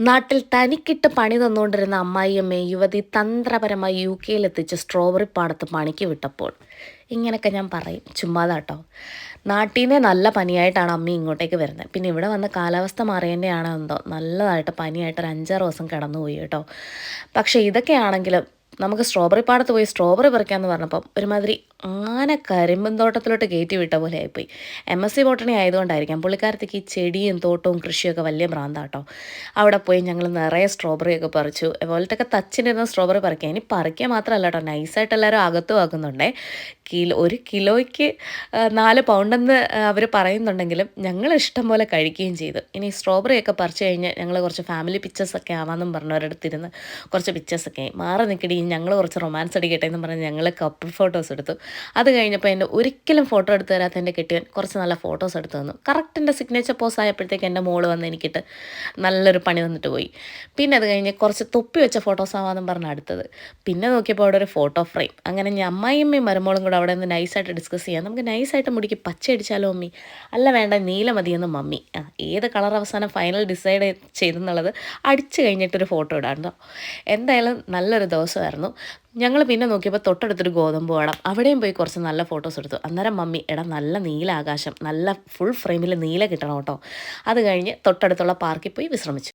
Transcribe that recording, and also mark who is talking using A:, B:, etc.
A: നാട്ടിൽ തനിക്കിട്ട് പണി തന്നുകൊണ്ടിരുന്ന അമ്മായിയമ്മയെ യുവതി തന്ത്രപരമായി യുകെയിലെത്തിച്ച് സ്ട്രോബെറി പാടത്ത് പണിക്ക് വിട്ടപ്പോൾ ഇങ്ങനെയൊക്കെ ഞാൻ പറയും ചുമ്മാതാട്ടോ. നാട്ടിൽ നിന്ന് നല്ല പനിയായിട്ടാണ് അമ്മ ഇങ്ങോട്ടേക്ക് വരുന്നത്. പിന്നെ ഇവിടെ വന്ന കാലാവസ്ഥ മാറിയതിൻ്റെയാണോ എന്തോ നല്ലതായിട്ട് പനിയായിട്ട് ഒരു 5-6 ദിവസം കിടന്നുപോയി കേട്ടോ. പക്ഷേ ഇതൊക്കെയാണെങ്കിലും നമുക്ക് സ്ട്രോബെറി പാടത്ത് പോയി സ്ട്രോബെറി പറിക്കാമെന്ന് പറഞ്ഞപ്പം ഒരുമാതിരി കരിമ്പൻ തോട്ടത്തിലോട്ട് കയറ്റി വിട്ട പോലെ ആയിപ്പോയി. MSc ബോട്ടണി ആയതുകൊണ്ടായിരിക്കാം പുള്ളിക്കാരത്തേക്ക് ഈ ചെടിയും തോട്ടവും കൃഷിയൊക്കെ വലിയ ഭ്രാന്താട്ടോ. അവിടെ പോയി ഞങ്ങൾ നിറയെ സ്ട്രോബെറിയൊക്കെ പറിച്ചു. അതുപോലത്തെയൊക്കെ തച്ചിനിരുന്ന സ്ട്രോബെറി പറിക്കുക. ഇനി പറിക്കുക മാത്രമല്ല കേട്ടോ, നൈസായിട്ട് എല്ലാവരും അകത്തും ആക്കുന്നുണ്ടേ. 1 കിലോയ്ക്ക് 4 പൗണ്ടെന്ന് അവർ പറയുന്നുണ്ടെങ്കിലും ഞങ്ങൾ ഇഷ്ടം പോലെ കഴിക്കുകയും ചെയ്തു. ഇനി സ്ട്രോബെറിയൊക്കെ പറിച്ച് കഴിഞ്ഞ് ഞങ്ങൾ കുറച്ച് ഫാമിലി പിക്ചേഴ്സൊക്കെ ആവാമെന്നും പറഞ്ഞവരടുത്തിരുന്ന് കുറച്ച് പിക്ചേഴ്സൊക്കെ ആയി. മാറി നിൽക്കടി, ഞങ്ങൾ കുറച്ച് റൊമാൻസ് അടിക്കട്ടെ എന്ന് പറഞ്ഞ് ഞങ്ങൾ കപ്പിൾ ഫോട്ടോസ് എടുത്തു. അത് കഴിഞ്ഞപ്പോൾ എന്നെ ഒരിക്കലും ഫോട്ടോ എടുത്ത് തരാത്ത എൻ്റെ കെട്ടിയവൻ കുറച്ച് നല്ല ഫോട്ടോസ് എടുത്ത് തന്നു. കറക്റ്റ് എൻ്റെ സിഗ്നേച്ചർ പോസ് ആയപ്പോഴത്തേക്ക് എൻ്റെ മോള് വന്ന് എനിക്കിട്ട് നല്ലൊരു പണി തന്നിട്ട് പോയി. പിന്നെ അത് കഴിഞ്ഞ് കുറച്ച് തൊപ്പി വെച്ച ഫോട്ടോസ് ആവാമെന്നും പറഞ്ഞ് അടുത്തത്. പിന്നെ നോക്കിയപ്പോൾ അവിടെ ഒരു ഫോട്ടോ ഫ്രെയിം. അങ്ങനെ ഞാൻ അമ്മായിയമ്മയും മരുമോളും കൂടെ അവിടെ നിന്ന് നൈസായിട്ട് ഡിസ്കസ് ചെയ്യാം. നമുക്ക് നൈസായിട്ട് മുടിക്ക് പച്ച അടിച്ചാലോ മമ്മി? അല്ല വേണ്ട, നീല മതിയെന്ന് മമ്മി. ഏത് കളർ അവസാനം ഫൈനൽ ഡിസൈഡ് ചെയ്തെന്നുള്ളത് അടിച്ചു കഴിഞ്ഞിട്ടൊരു ഫോട്ടോ ഇടാണ്ടോ. എന്തായാലും നല്ലൊരു ദിവസമായിരുന്നു. ഞങ്ങൾ പിന്നെ നോക്കിയപ്പോൾ തൊട്ടടുത്തൊരു ഗോതമ്പ് പാടം, അവിടെയും പോയി കുറച്ച് നല്ല ഫോട്ടോസ് എടുത്തു. അന്നേരം മമ്മി, എടാ നല്ല നീല ആകാശം, നല്ല ഫുൾ ഫ്രെയിമിൽ നീല കിട്ടണം കേട്ടോ. അത് കഴിഞ്ഞ് തൊട്ടടുത്തുള്ള പാർക്കിൽ പോയി വിശ്രമിച്ചു.